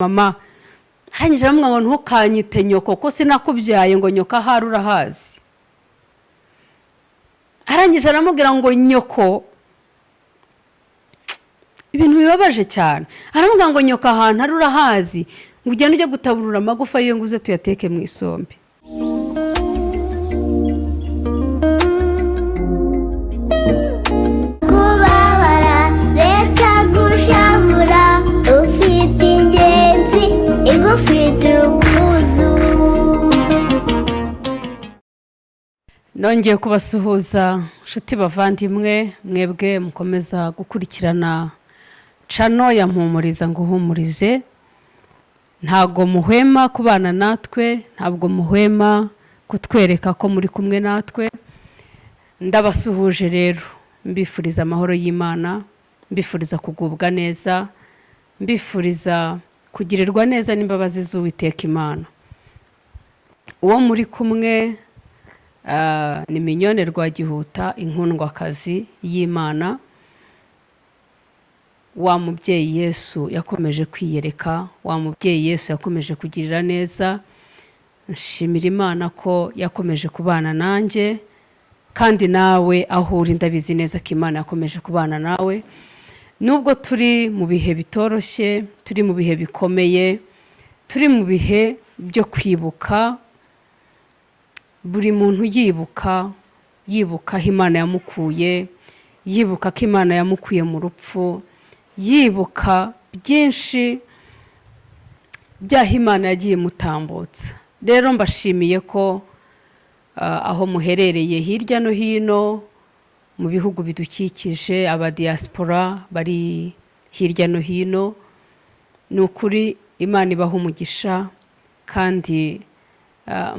mama arangije aramubwira ngo ntukanyite nyoko ko sinakubyaye ngo nyoka ahari urahazi. Arangije aramubwira ngo nyoko, ibintu bibabaje cyane. Aramubwira ngo nyoka ahantu ari urahazi, ngo ugende ujye gutaburura amagufwa yiwe ngo uze tuyateke mu isombe. Kubabara reka gushavura, ufite ingenzi igufite ubwuzu. Nongeye kubasuhuza nshuti bavandimwe, mwebwe mukomeza gukurikirana channel ya Mpumuriza ngo uhumurize. Ntago muhwema kubana natwe, ntabwo muhwema kutwereka ko muri kumwe natwe. Ndabasuhuje rero, mbifuriza amahoro y'Imana, mbifuriza kugubwa neza, mbifuriza kugirirwa neza n'imbabazi z'Uwiteka Imana. Uwo muri kumwe ni Mignone Rwagihuta, inkundwakazi y'Imana. Wa mubyeyi Yesu yakomeje kwiyereka, wa mubyeyi Yesu yakomeje kugirira neza. Nshimira Imana ko yakomeje kubana nanjye, kandi nawe aho uri ndabizi neza ko Imana yakomeje kubana nawe. Nubwo turi mu bihe bitoroshye, turi mu bihe bikomeye, turi mu bihe byo kwibuka, buri muntu yibuka aho Imana yamukuye, yibuka ko Imana yamukuye mu rupfu, yibuka byinshi by'aho Imana yagiye mutambutsa. Rero mbashimiye ko aho muherereye hirya no hino mu bihugu bidukikije, aba diaspora bari hirya no hino, ni ukuri Imana ibaha umugisha. Kandi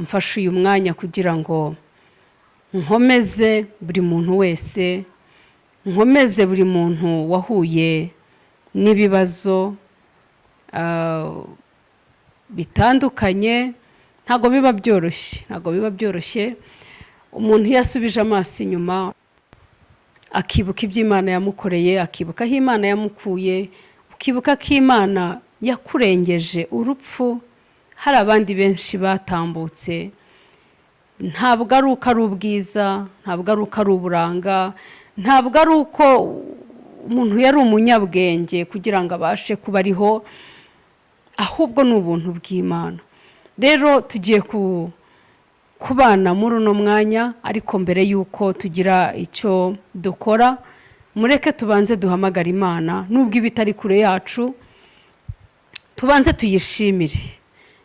mfashe uyu mwanya kugira ngo nkomeze buri muntu wese, nkomeze buri muntu wahuye n'ibibazo bitandukanye. Ntago biba byoroshye, umuntu yasubije amaso inyuma akibuka ibyo Imana yamukoreye, akibuka aho Imana yamukuye, ukibuka ko Imana yakurengeje urupfu. Hari abandi benshi batambutse, ntabwo ari uko ari ubwiza, ntabwo ari uko ari uburanga, ntabwo ari uko umuntu yari umunyabwenge kugira ngo abashe kuba ariho, ahubwo ni ubuntu bw'Imana. Rero tugiye kubana muri uno mwanya, ariko mbere y'uko tugira icyo dukora, mureke tubanze duhamagara Imana. Nubwo ibitari kure yacu, tubanze tuyishimire.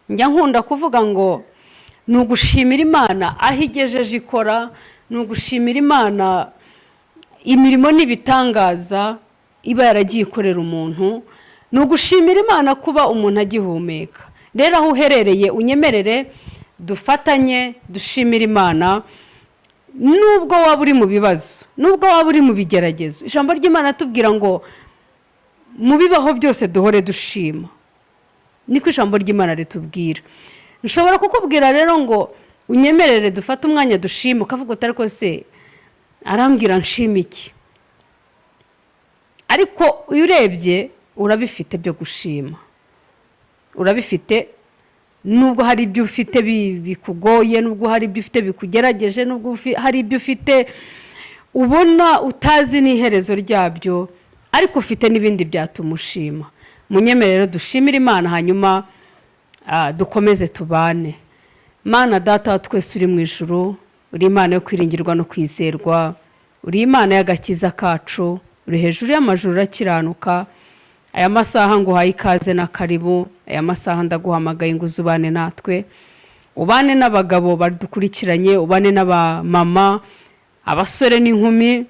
Njya nkunda kuvuga ngo ni ugushimira Imana aho igejeje ikora, ni ugushimira Imana imirimo n'ibitangaza iba yaragiye ikorera umuntu, ni ugushimira Imana kuba umuntu agihumeka. Rero aho uherereye unyemerere dufatanye dushimira Imana. Nubwo waba uri mu bibazo, nubwo waba uri mu bigeragezo, ijambo ry'Imana tubwira ngo mu bibaho byose duhore dushima. Niko ijambo ry'Imana ritubwira. Nshobora kukubwira rero ngo unyemerere dufate umwanya dushima, ukavuga utari ko se arambwira nshima iki? Ariko iyo urebye urabifite byo gushima, urabifite. Nubwo hari ibyo ufite bikugoye, nubwo hari ibyo ufite bikugerageje, nubwo hari ibyo ufite ubona utazi n'iherezo ryabyo, ariko ufite n'ibindi byatuma ushima. Munyemerero dushimira Imana, hanyuma dukomeze tubane. Mana Data wa twese uri mu ijuru, uri Imana yo kwiringirwa no kwizerwa, uri Imana y'agakiza kacu, uri hejuru y'amajuru urakiranuka. Aya masaha nguhaye ikaze na karibu. Aya masaha ndaguhamagaye ngo uzubane natwe, ubane n'abagabo badukurikiranye, ubane n'abamama, abasore n'inkumi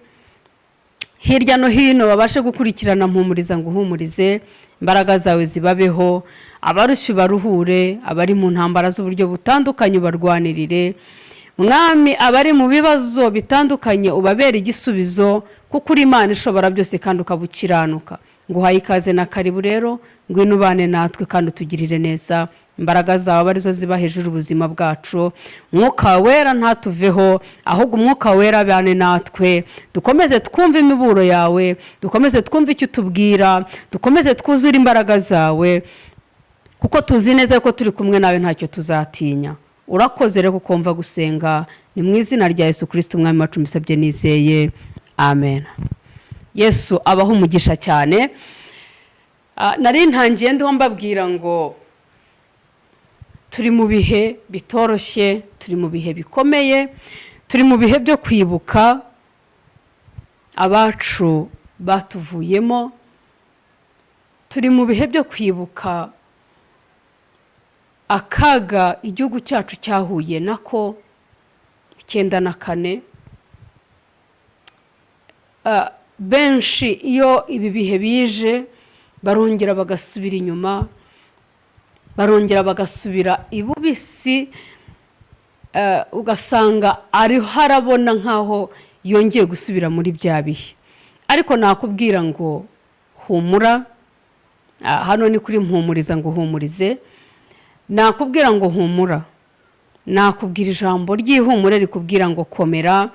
hirya no hino babashe gukurikirana Mpumuriza ngo uhumurize. Imbaraga zawe zibabeho, abarushye baruhure, abari mu ntambara z'uburyo butandukanye ubarwanirire. Mwami, abari mu bibazo bitandukanye ubabere igisubizo, kuko uri Imana ishobora byose kandi ukabukiranuka. Nguhaye ikaze na karibu rero, ngwino ubane natwe kandi utugirire neza. Imbaraga zawe arizo ziba hejuru ubuzima bwacu. Mwuka wera ntatuveho, ahubwo Umwuka wera abane natwe. Dukomeze twumve imiburo yawe, dukomeze twumve icyo utubwira, dukomeze twuzure imbaraga zawe. kuko tuzi neza ko turi kumwe nawe ntacyo tuzatinya. Urakoze rero kumva gusenga, ni mu izina rya Yesu Kristo umwami wacu mbisabye nizeye, amen. Yesu abaho umugisha cyane. Nari ntangiye ndiho mbabwira ngo turi mu bihe bitoroshye, turi mu bihe bikomeye, turi mu bihe byo kwibuka abacu batuvuyemo, turi mu bihe byo kwibuka akaga igihugu cyacu cyahuye nako 1994. Benshi iyo ibi bihe bije barongera bagasubira inyuma, barongera bagasubira ibubisi, ugasanga ari harabona nkaho yongeye gusubira muri bya bihe. Ariko nakubwira ngo humura, hano ni kuri mpumuriza ngo humurize. Nakubwira ngo humura, nakubwira ijambo ry'ihumure rikubwira ngo komera,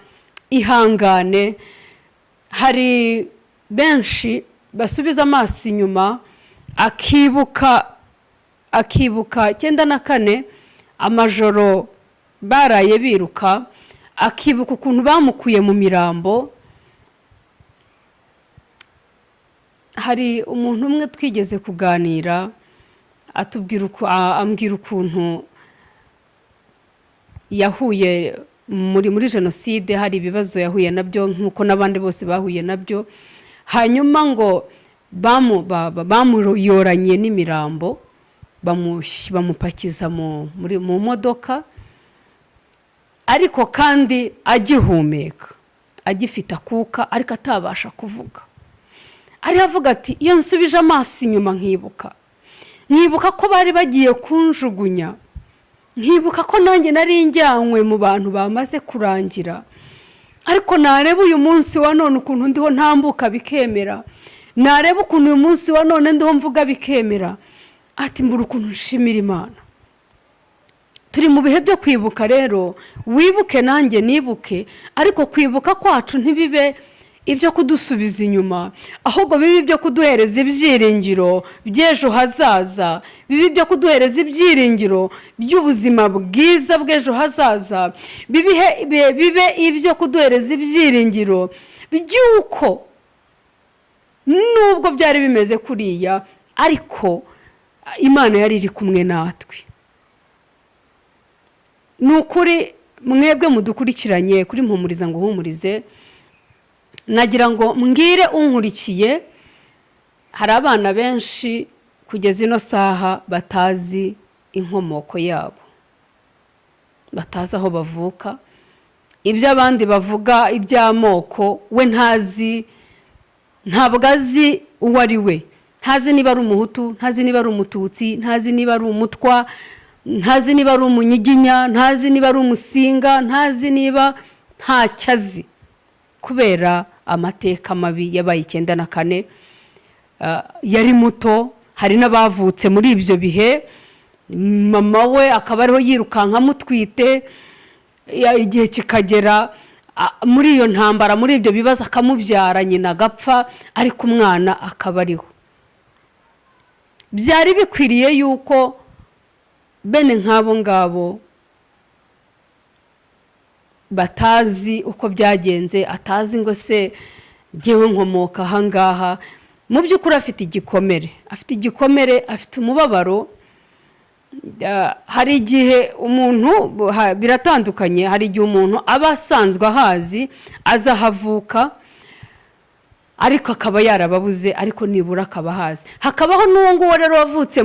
ihangane. Hari benshi basubiza amaso inyuma akibuka 1994 amajoro baraye biruka, akibuka ukuntu bamukuye mu mirambo. Hari umuntu umwe twigeze kuganira ambwira ukuntu yahuye muri jenoside, hari ibibazo yahuye nabyo nkuko n'abandi bose bahuye nabyo. Hanyuma ngo bamuyoranye n'imirambo, bamupakiza mu modoka, ariko kandi agihumeka, agifite akuka, ariko atabasha kuvuga. Ari avuga ati iyo nsubije amaso inyuma nkibuka ko bari bagiye kunjugunya, nkibuka ko nanjye nari njyanywe mu bantu bamaze kurangira, ariko nareba uyu munsi wa none ukuntu ndiho ntambuka bikemera, nareba ukuntu uyu munsi wa none ndiho mvuga bikemera. Ati mbura ukuntu nshimira Imana. Turi mu bihe byo kwibuka rero, wibuke nanjye nibuke, ariko kwibuka kwacu ntibibe ibyo kudusubiza inyuma, ahubwo bibe ibyo kuduhereza ibyiringiro by'ejo hazaza, bibe ibyo kuduhereza ibyiringiro by'ubuzima bwiza bw'ejo hazaza, bibe ibyo kuduhereza ibyiringiro by'uko nubwo byari bimeze kuriya, ariko Imana yari iri kumwe natwe. Ni ukuri mwebwe mudukurikiranye kuri mpumuriza ngo humurize, nagira ngo mbwire unkurikiye, hari abana benshi kugeza ino saha batazi inkomoko yabo, batazi aho bavuka. Ibyo abandi bavuga iby'amoko we ntabwo azi uwo ari we. Ntazi niba ari umuhutu, ntazi niba ari umututsi, ntazi niba ari umutwa, ntazi niba ari umunyiginya, ntazi niba ari umusinga, ntazi niba ntacyo azi, kubera amateka mabi yabaye 1994. Yari muto, hari n'abavutse muri ibyo bihe, mama we akaba ariho yirukanka amutwite, igihe kikagera muri iyo ntambara, muri ibyo bibazo akamubyara, nyina agapfa, ariko umwana akaba ariho. Byari bikwiriye yuko bene nk'abo ngabo batazi uko byagenze, atazi ngo se ngewe nkomoka ahangaha, mu by'ukuri afite igikomere, afite umubabaro. Hari igihe umuntu, biratandukanye, hari igihe umuntu aba asanzwe ahazi, aza ahavuka, ariko akaba yarababuze, ariko nibura akaba ahazi. Hakabaho n'uwo nguwo rero wavutse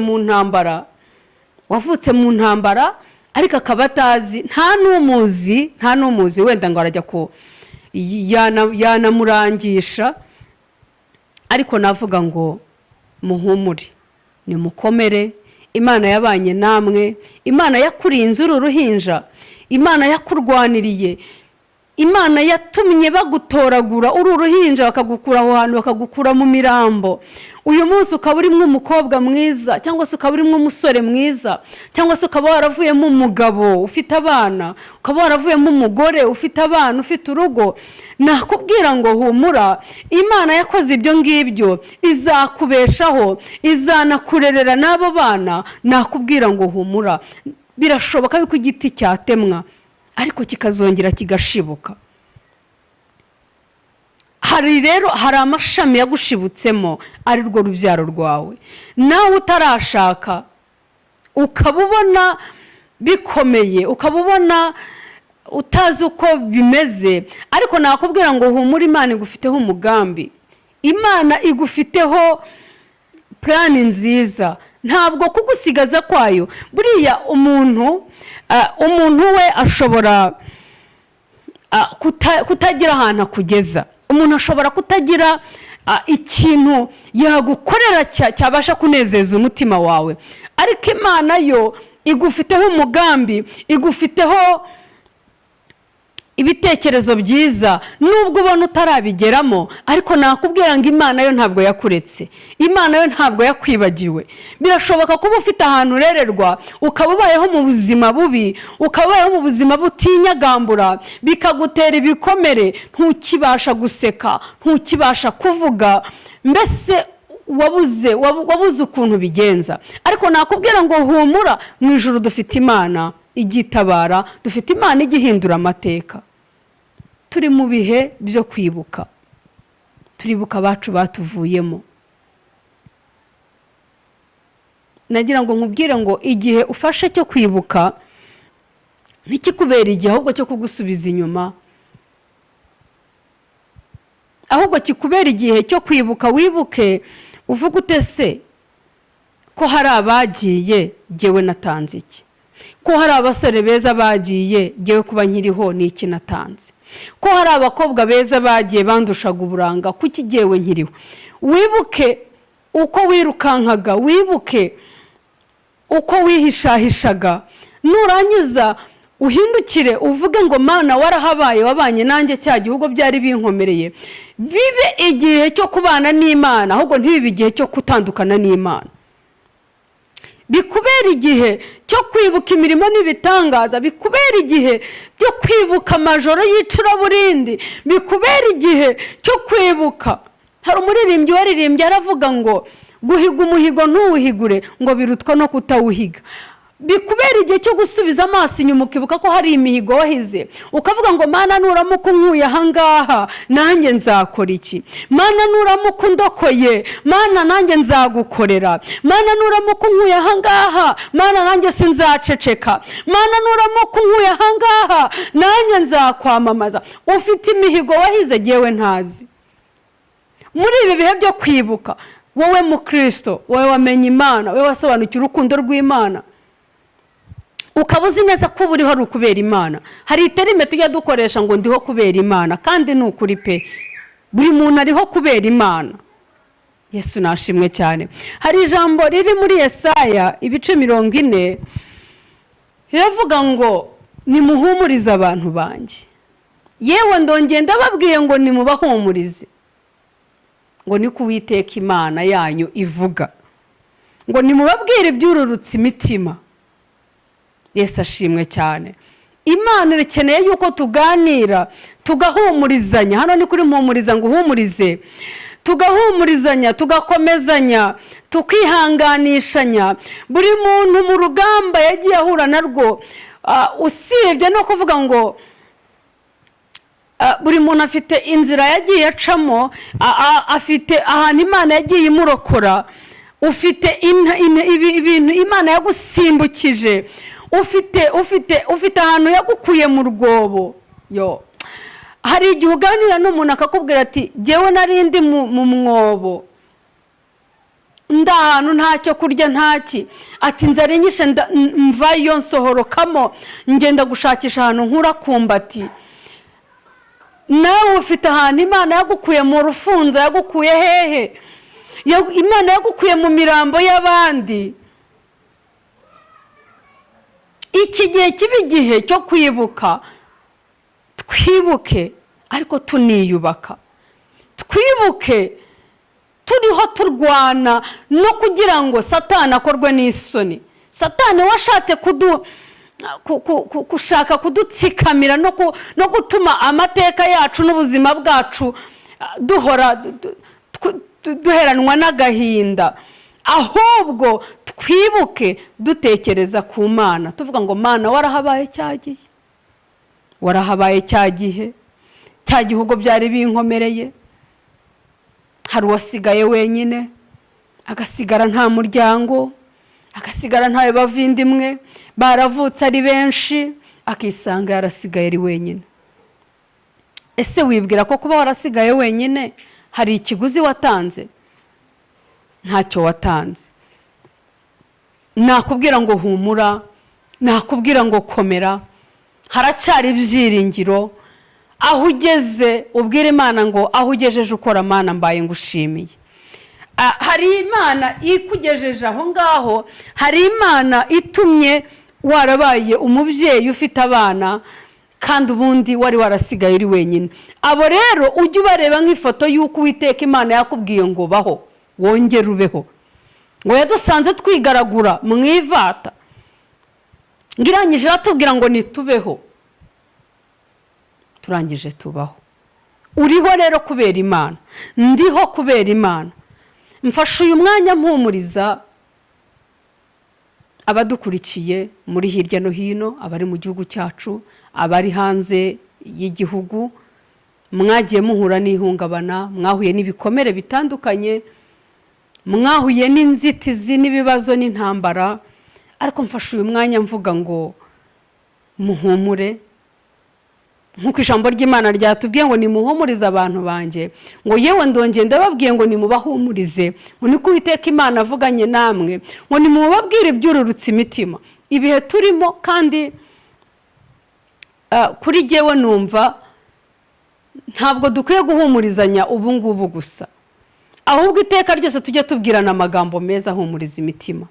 mu ntambara, ariko akaba atazi, nta n'umuzi wenda ngo arajya ko yanamurangisha. Ariko navuga ngo muhumure, nimukomere, Imana yabanye namwe, Imana yakurinze uru ruhinja, Imana yakurwaniriye, Imana yatumye bagutoragura uru ruhinja bakagukura aho hantu, bakagukura mu mirambo, uyu munsi ukaba urimo umukobwa mwiza cyangwa se ukaba urimo umusore mwiza cyangwa se ukaba waravuyemo umugabo ufite abana, ukaba waravuyemo umugore ufite abana, ufite urugo, nakubwira ngo humura, Imana yakoze ibyo ngibyo izakubeshaho, izanakurerera n'abo bana. Nakubwira ngo humura, birashoboka yuko igiti cyatemwa ariko kikazongera kigashibuka. hari amashami yagushibutsemo ari rwo rubyaro rwawe. Nawe utarashaka ukaba ubona bikomeye, ukaba ubona utazi uko bimeze, ariko nakubwira ngo humura, Imana igufiteho umugambi, Imana igufiteho plani nziza. Ntabwo kugusigaza kwayo, buriya umuntu we ashobora kutagira ahantu akugeza. Umuntu ashobora kutagira ikintu yagukorera cyabasha kunezeza umutima wawe, ariko Imana yo igufiteho umugambi, igufiteho ibitekerezo byiza, nubwo ubona utarabigeramo, ariko nakubwira ngo Imana yo ntabwo yakuretse, Imana yo ntabwo yakwibagiwe. Birashoboka kuba ufite ahantu urererwa, ukaba ubayeho mu buzima bubi, ukaba ubayeho mu buzima butinyagambura, bikagutera ibikomere, ntukibasha guseka, ntukibasha kuvuga, mbese wabuze ukuntu bigenza. Ariko nakubwira ngo humura, mu ijuru dufite Imana igitabara, dufite Imana igihindura amateka. Turi mu bihe byo kwibuka, turibuka abacu batuvuyemo. Nagira ngo nkubwire ngo igihe ufashe cyo kwibuka ntikikubera igihe ahubwo cyo kugusubiza inyuma, ahubwo kikubera igihe cyo kwibuka. Wibuke uvuga utese ko hari abagiye, jyewe natanze iki? Ko hari abasore beza bagiye, jyewe kuba nkiriho ni iki natanze? Ko hari abakobwa beza bagiye bandushaga uburanga, kuki jyewe nkiriho? Wibuke uko wirukankaga, wibuke uko wihishahishaga, nurangiza uhindukire uvuge ngo Mana warahabaye, wabanye nanjye cya gihugu byari binkomereye. Bibe igihe cyo kubana n'Imana, ahubwo ntibibe igihe cyo gutandukana n'Imana. Bikubera igihe cyo kwibuka imirimo n'ibitangaza, bikubera igihe cyo kwibuka amajoro y'icuraburindi, bikubera igihe cyo kwibuka. Hari umuririmbyi waririmbye aravuga ngo guhiga umuhigo ntuwuhigure ngo birutwa no kutawuhiga. Bikubera igihe cyo gusubiza amaso inyuma ukibuka ko hari imihigo wahize, ukavuga ngo Mana nuramuka unkuye ahangaha nanjye nzakora iki? Mana nuramuka undokoye, Mana nanjye nzagukorera. Mana nuramuka unkuye ahangaha, Mana nanjye sinzaceceka. Mana nuramuka unkuye ahangaha nanjye nzakwamamaza. Ufite imihigo wahize jyewe ntazi. Muri ibi bihe byo kwibuka, wowe mu Kristo, wowe wamenye Imana, wowe wasobanukiwe urukundo rw'Imana, ukaba uzi neza ko uriho ari ukubera Imana. Hari iterime tujya dukoresha ngo ndiho kubera Imana, kandi ni ukuri pe, buri muntu ariho kubera Imana. Yesu nashimwe cyane. Hari ijambo riri muri Yesaya ibice 40 riravuga ngo nimuhumurize abantu banjye, yewe ndongeye ndababwiye ngo nimubahumurize, ngo niko Uwiteka Imana yanyu ivuga, ngo nimubabwire ibyururutse imitima. Yesu ashimwe cyane. Imana irakeneye yuko tuganira, tugahumurizanya. Hano ni kuri mpumuriza ngo uhumurize, tugahumurizanya, tugakomezanya, tukihanganishanya. Buri muntu mu rugamba yagiye ahura narwo, usibye no kuvuga ngo buri muntu afite inzira yagiye acamo, afite ahantu Imana yagiye imurokora, ufite ibintu Imana yagusimbukije, ufite ahantu yagukuye mu rwobo. Hari igihe uganira n'umuntu akakubwira ati jyewe narindi mu mwobo, ndahantu ntacyo kurya ntaki, ati nzara inyishe mvayo nsohorokamo ngenda gushakisha ahantu nkura kumbati. Nawe ufite ahantu Imana yagukuye mu rufunzo, yagukuye hehe? Imana yagukuye mu mirambo y'abandi. Iki gihe kiba igihe cyo kwibuka, twibuke ariko tuniyubaka, twibuke turiho turwana no kugira ngo satani akorwe n'isoni. Satani washatse gushaka kudutsikamira no gutuma amateka yacu n'ubuzima bwacu duhora duheranwa n'agahinda. Ahubwo twibuke dutekereza ku Mana, tuvuga ngo Mana warahabaye cyagiye, warahabaye cyagihe, cya gihugu byari binkomereye, hari uwasigaye wenyine, agasigara nta muryango, agasigara ntawe bavindimwe, baravutse ari benshi, akisanga yarasigaye ari wenyine. Ese wibwira ko kuba warasigaye wenyine hari ikiguzi watanze? Ntacyo watanze. Nakubwira ngo humura, nakubwira ngo komera, haracyari ibyiringiro. Aho ugeze ubwira Imana ngo aho ugejeje ukora Mana mbaye ngushimiye. Hari Imana ikugejeje aho ngaho, hari Imana itumye warabaye umubyeyi ufite abana kandi ubundi wari warasigaye uri wenyine. Abo rero ujye ubareba nk'ifoto y'uko Uwiteka Imana yakubwiye ngo baho, wongere ubeho. Ngo yadusanze twigaragura mu ivata, ngirangije atubwira ngo nitubeho, turangije tubaho. Uriho rero kubera Imana, ndiho kubera Imana. Mfashe uyu mwanya mpumuriza abadukurikiye muri hirya no hino, abari mu gihugu cyacu, abari hanze y'igihugu. Mwagiye muhura n'ihungabana, mwahuye n'ibikomere bitandukanye, mwahuye n'inzitizi n'ibibazo n'intambara, ariko mfashe uyu mwanya mvuga ngo muhumure. Nkuko ijambo ry'Imana ryatubwiye ngo nimuhumurize abantu banjye, ngo yewe ndongeye ndababwiye ngo nimubahumurize, ngo niko Uwiteka Imana avuganye namwe, ngo nimubabwire ibyururutse imitima. Ibihe turimo kandi kuri jyewe numva ntabwo dukwiye guhumurizanya ubu ngubu gusa, ahubwo iteka ryose tujye tubwirana amagambo meza ahumuriza imitima,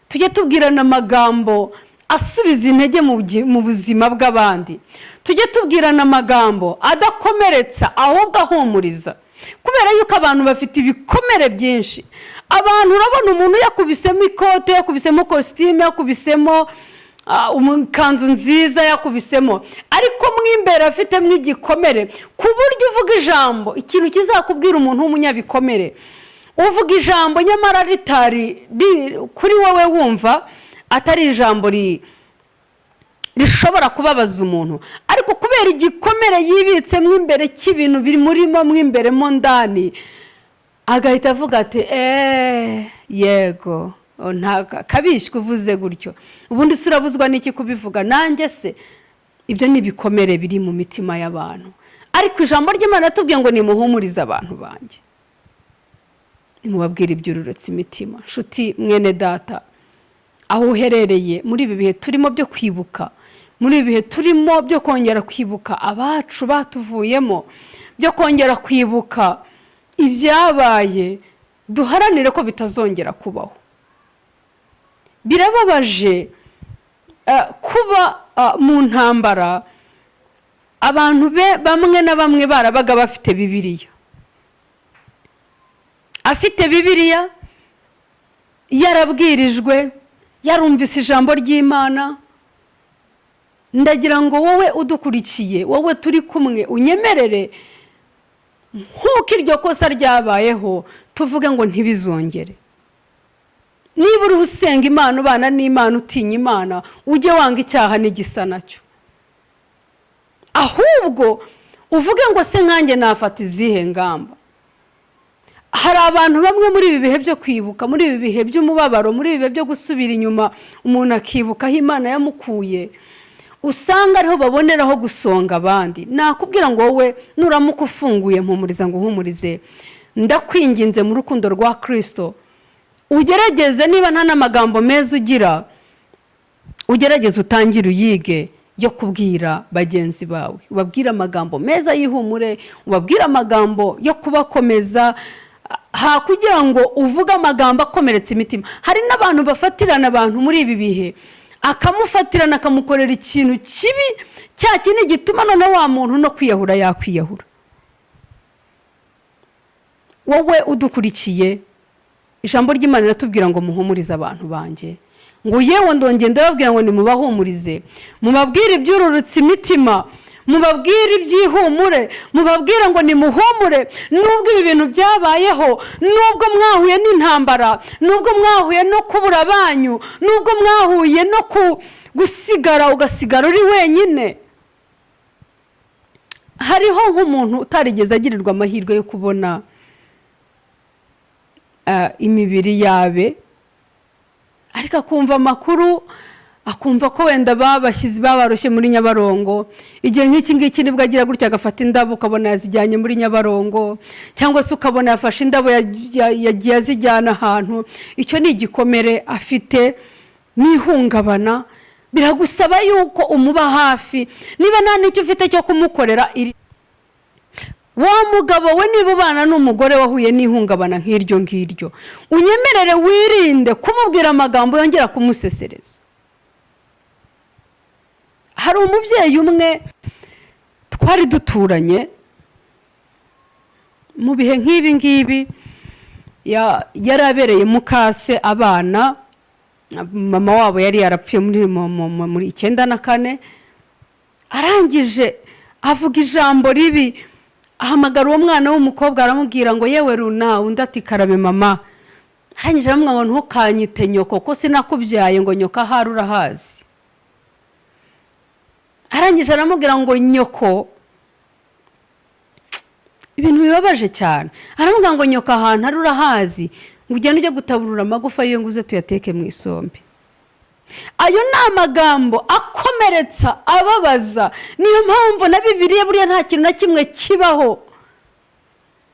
tujye tubwirana amagambo asubiza intege mu buzima bw'abandi, tujye tubwirana amagambo adakomeretsa ahubwo ahumuriza. Kubera yuko abantu bafite ibikomere byinshi. Abantu urabona umuntu yakubisemo ikote, yakubisemo kositime, yakubisemo ikanzu nziza, yakubisemo, ariko mwimbere afitemo igikomere, ku buryo uvuga ijambo, ikintu kizakubwira umuntu w'umunyabikomere, uvuga ijambo nyamara ritari kuri wowe wumva atari ijambo rishobora kubabaza umuntu, ariko kubera igikomere yibitse mwimbere cy'ibintu biri murimo mwimbere mo ndani, agahita avuga ati yego kabishywe uvuze gutyo, ubundi se urabuzwa n'iki kubivuga? Nanjye se ibyo ni ibikomere biri mu mitima y'abantu, ariko ijambo ry'Imana atubwiye ngo nimuhumurize abantu banjye, nimubabwire ibyururutse imitima. Nshuti mwene data, aho uherereye muri ibi bihe turimo byo kwibuka, muri ibi bihe turimo byo kongera kwibuka abacu batuvuyemo, byo kongera kwibuka ibyabaye, duharanire ko bitazongera kubaho. Birababaje kuba mu ntambara abantu bamwe na bamwe barabaga bafite Bibiliya, afite Bibiliya, yarabwirijwe, yarumvise ijambo ry'Imana. Ndagira ngo wowe udukurikiye, wowe turi kumwe, unyemerere nk'uko iryo kosa ryabayeho tuvuge ngo ntibizongere. Niba uri usenga Imana, ubana n'Imana, utinya Imana, ujye wanga icyaha n'igisa nacyo, ahubwo uvuge ngo se nkanjye nafata izihe ngamba. Hari abantu bamwe muri ibi bihe byo kwibuka, muri ibi bihe by'umubabaro, muri ibi bihe byo gusubira inyuma, umuntu akibuka aho Imana yamukuye, usanga ariho baboneraho gusonga abandi. Nakubwira ngo wowe nuramuka ufunguye mpumuriza ngo uhumurize, ndakwinginze mu rukundo rwa Kristo, ugerageze niba nta n'amagambo meza ugira, ugerageze utangire uyige yo kubwira bagenzi bawe, ubabwire amagambo meza y'ihumure, ubabwire amagambo yo kubakomeza, kugira ngo uvuge amagambo akomeretsa imitima. Hari n'abantu bafatirana abantu muri ibi bihe, akamufatirana akamukorera ikintu kibi, cya kintu gituma none wa muntu no kwiyahura yakwiyahura. wowe udukurikiye, ijambo ry'Imana riratubwira ngo muhumurize abantu banjye, ngo yewe ndongera ndababwira ngo nimubahumurize, mubabwire ibyururutse imitima, mubabwire ibyihumure, mubabwire ngo nimuhumure. Nubwo ibi bintu byabayeho, nubwo mwahuye n'intambara, nubwo mwahuye no kubura banyu, nubwo mwahuye no gusigara, ugasigara uri wenyine, hariho nk'umuntu utarigeze agirirwa amahirwe yo kubona imibiri yabe, ariko akumva amakuru, akumva ko wenda babaroshye muri Nyabarongo. Igihe nk'iki ngiki nibwo agira gutya agafata indabo ukabona yazijyanye muri Nyabarongo, cyangwa se ukabona yafashe indabo yagiye azijyana ahantu. Icyo ni igikomere afite n'ihungabana. Biragusaba yuko umuba hafi, niba nta n'icyo ufite cyo kumukorera. Wa mugabo we niba ubana n'umugore wahuye n'ihungabana nk'iryo ngiryo, unyemerere wirinde kumubwira amagambo yongera kumusesereza. Hari umubyeyi umwe twari duturanye mu bihe nk'ibi ngibi, yari abereye mukase abana, mama wabo yari yarapfuye muri 94. Arangije avuga ijambo ribi, ahamagara uwo mwana w'umukobwa aramubwira ngo yewe runa, undi ati karabe mama. Arangije aramubwira ngo ntukanyite nyoko ko sinakubyaye, ngo nyoka ahari urahazi. Arangije aramubwira ngo nyoko, ibintu bibabaje cyane. Aramubwira ngo nyoka ahantu ari urahazi, ngo ugende ujye gutaburura amagufwa yiwe ngo uze tuyateke mu isombe. Ayo ni amagambo akomeretsa, ababaza. Niyo mpamvu na Bibiliya buriya nta kintu na kimwe kibaho,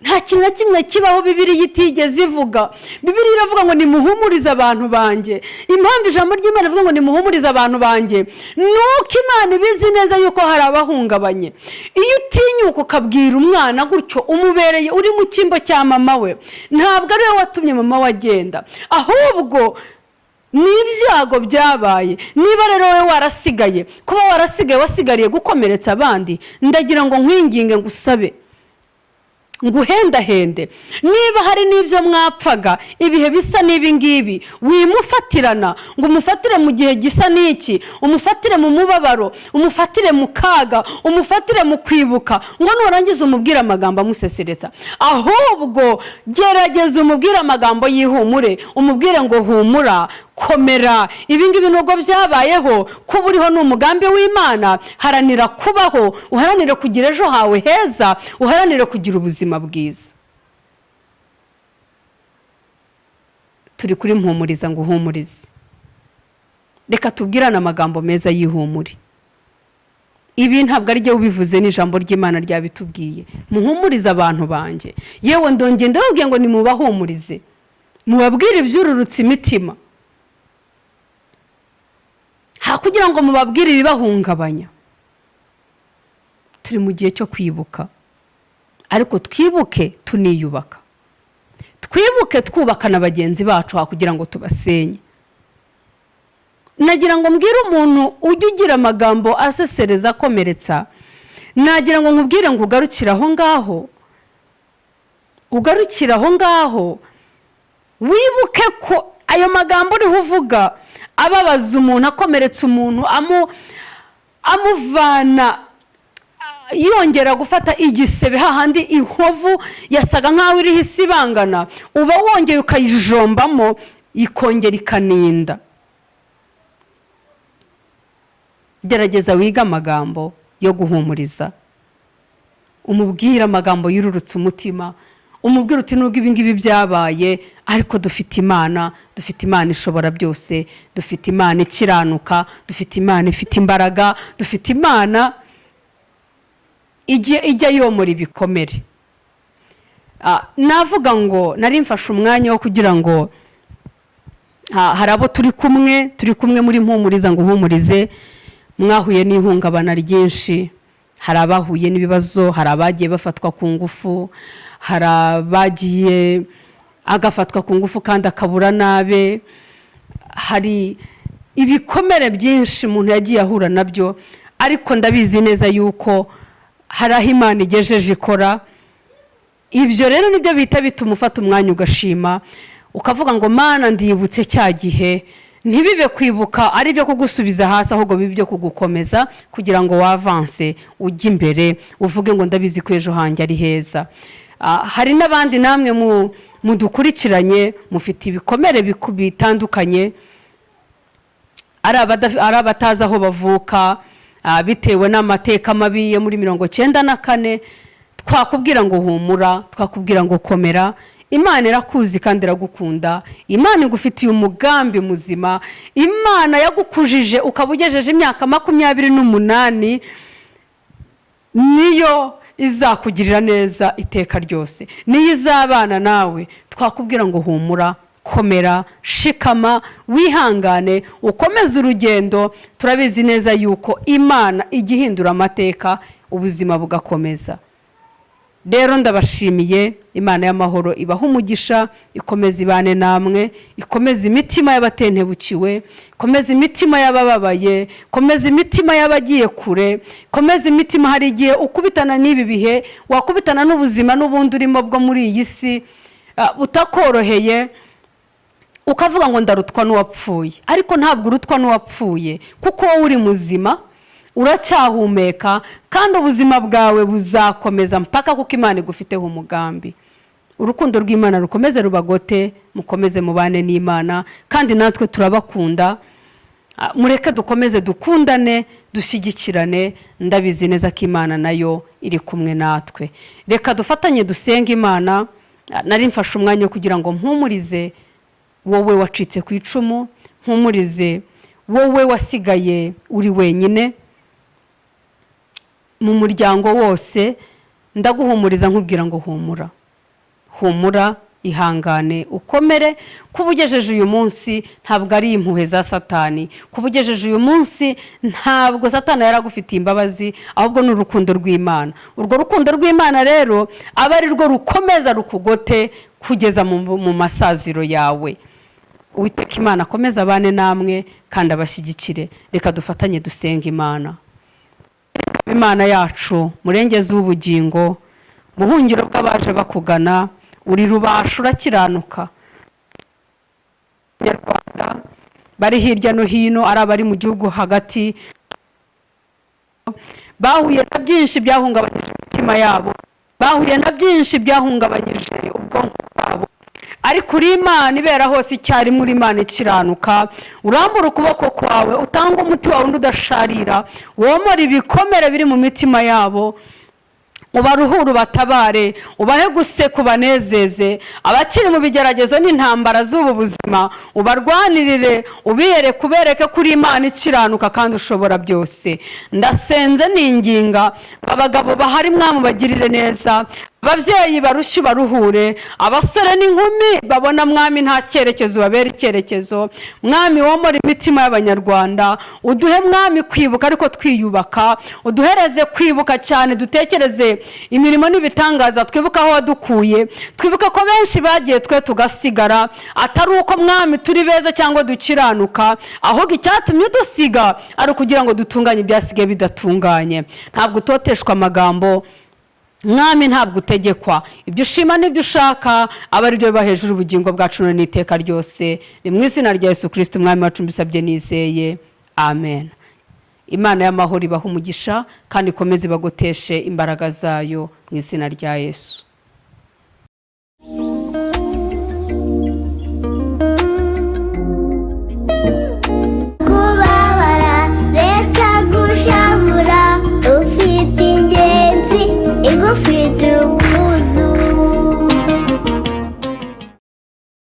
nta kintu na kimwe kibaho Bibiliya itigeze ivuga. Bibiliya iravuga ngo nimuhumurize abantu banjye. Impamvu ijambo ry'Imana rivuga ngo nimuhumurize abantu banjye, nuko Imana ibizi neza yuko hari abahungabanye. Iyo utinyuka ukabwira umwana gutyo, umubereye uri mu cyimbo cya mama we, ntabwo ari we watumye mama we agenda, ahubwo ni ibyago byabaye. Niba rero wowe warasigaye, kuba warasigaye wasigariye gukomeretsa abandi, ndagira ngo nkwinginge ngusabe, nguhendahende, niba hari n'ibyo mwapfaga ibihe bisa n'ibi ngibi, wimufatirana ngo umufatire mu gihe gisa n'iki, umufatire mu mubabaro, umufatire mu kaga, umufatire mu kwibuka, ngo nurangiza umubwire amagambo amuseseretsa. Ahubwo gerageza umubwire amagambo y'ihumure, umubwire ngo humura, komera, ibi ngibi nubwo byabayeho, kuba uriho ni umugambi w'Imana. Haranira kubaho, uharanire kugira ejo hawe heza, uharanire kugira ubuzima bwiza. Turi kuri mpumuriza ngo uhumurize. Reka tubwirane amagambo meza y'ihumure. Ibi ntabwo ari jye ubivuze, n'ijambo ry'Imana ryabitubwiye. Muhumurize abantu banjye, yewe ndongera ndababwiye ngo nimubahumurize, mubabwire ibyururutse imitima, kugira ngo mubabwire ibibahungabanya. Turi mu gihe cyo kwibuka, ariko twibuke tuniyubaka, twibuke twubaka na bagenzi bacu kugira ngo tubasenye. Nagira ngo mbwire umuntu ujye ugira amagambo asesereza akomeretsa, nagira ngo nkubwire ngo ugarukire aho ngaho, ugarukire aho ngaho, wibuke ko ayo magambo uriho uvuga ababaza umuntu, akomeretsa umuntu, amuvana yongera gufata igisebe, hahandi inkovu yasaga nkaho iriho isibangana, uba wongeye ukayijombamo ikongera ikaninda. Gerageza wiga amagambo yo guhumuriza, umubwire amagambo yururutse umutima, umubwire uti nubwo ibi ngibi byabaye, ariko dufite Imana, dufite Imana ishobora byose, dufite Imana ikiranuka, dufite Imana ifite imbaraga, dufite Imana ijya yomora ibikomere. Navuga ngo nari mfashe umwanya wo kugira ngo hari abo turi kumwe muri mpumuriza ngo uhumurize, mwahuye n'ihungabana ryinshi, hari abahuye n'ibibazo, hari abagiye bafatwa ku ngufu, hari abagiye agafatwa ku ngufu kandi akabura nabe, hari ibikomere byinshi umuntu yagiye ahura nabyo, ariko ndabizi neza yuko hari aho Imana igejeje ikora, ibyo rero nibyo bita bituma ufata umwanya ugashima ukavuga ngo Mana ndibutse cya gihe, ntibibe kwibuka ari byo kugusubiza hasi, ahubwo bibe byo kugukomeza kugira ngo wavanse ujye imbere, uvuge ngo ndabizi ko ejo hanjye ari heza. Hari n'abandi namwe mudukurikiranye mufite ibikomere bitandukanye, ari abatazi aho bavuka bitewe n'amateka mabi yo muri 1994, twakubwira ngo humura, twakubwira ngo komera. Imana irakuzi kandi iragukunda, Imana igufitiye umugambi muzima, Imana yagukujije ukaba ugejeje imyaka 28, niyo izakugirira neza iteka ryose, niyo izabana nawe. Twakubwira ngo humura, komera, shikama, wihangane, ukomeze urugendo. Turabizi neza yuko Imana igihindura amateka, ubuzima bugakomeza. Rero ndabashimiye, Imana y'amahoro ibaha umugisha, ikomeze ibane namwe, ikomeze imitima y'abatentebukiwe, ikomeze imitima y'abababaye, ikomeze imitima y'abagiye kure, ikomeze imitima. Hari igihe ukubitana n'ibi bihe, wakubitana n'ubuzima n'ubundi urimo bwo muri iyi si butakoroheye, ukavuga ngo ndarutwa n'uwapfuye. Ariko ntabwo urutwa n'uwapfuye, kuko wowe uri muzima, uracyahumeka, kandi ubuzima bwawe buzakomeza mpaka kuko Imana igufiteho umugambi. Urukundo rw'Imana rukomeze rubagote, mukomeze mubane n'Imana, kandi natwe turabakunda. Mureke dukomeze dukundane, dushyigikirane. Ndabizi neza ko Imana nayo iri kumwe natwe. Reka dufatanye dusenga Imana. Nari mfashe umwanya kugira ngo mpumurize wowe wacitse ku icumu, mpumurize wowe wasigaye uri wenyine mu muryango wose. Ndaguhumuriza nkubwira ngo humura, humura, ihangane, ukomere. Kuba ugejeje uyu munsi ntabwo ari impuhwe za Satani, kuba ugejeje uyu munsi ntabwo Satani yaragufitiye imbabazi, ahubwo ni urukundo rw'Imana. Urwo rukundo rw'Imana rero aba ari rwo rukomeza rukugote kugeza mu masaziro yawe. Uwiteka Imana akomeza abane namwe kandi abashyigikire. Reka dufatanye dusenga Imana. Imana yacu, murengezi w'ubugingo, buhungiro bw'abaje bakugana, uri rubasha, urakiranuka. Abanyarwanda bari hirya no hino, ari abari mu gihugu hagati, bahuye na byinshi byahungabanyije imitima yabo, bahuye na byinshi byahungabanyije ubwonko bwabo. Ariko uri Imana ibera hose icyarimwe, uri Imana ikiranuka. Urambura ukuboko kwawe, utanga umuti wawe undi udasharira, womora ibikomere biri mu mitima yabo, ubaruhure, ubatabare, ubahe guseka, ubanezeze. Abakiri mu bigeragezo n'intambara z'ubu buzima, ubarwanirire, ubiyereke, ubereke kuri Imana ikiranuka kandi ushobora byose. Ndasenze ninginga abagabo bahari, Mwami bagirire neza, ababyeyi barushye baruhure, abasore n'inkumi babona Mwami nta cyerekezo, babera icyerekezo. Mwami womora imitima y'Abanyarwanda, uduhe Mwami kwibuka ariko twiyubaka, uduhereze kwibuka cyane, dutekereze imirimo n'ibitangaza, twibuka aho wadukuye, twibuka ko benshi bagiye twe tugasigara, atari uko Mwami turi beza cyangwa dukiranuka, ahubwo icyatumye udusiga ari ukugira ngo dutunganye ibyasigaye bidatunganye. Ntabwo utoteshwa amagambo Mwami, ntabwo utegekwa. Ibyo ushima n'ibyo ushaka aba ari byo biba hejuru ubugingo bwacu n'iteka ryose. Ni mu izina rya Yesu Kristo Umwami wacu mbisabye nizeye, amen. Imana y'amahoro ibaha umugisha kandi ikomeze ibagoteshe imbaraga zayo mu izina rya Yesu.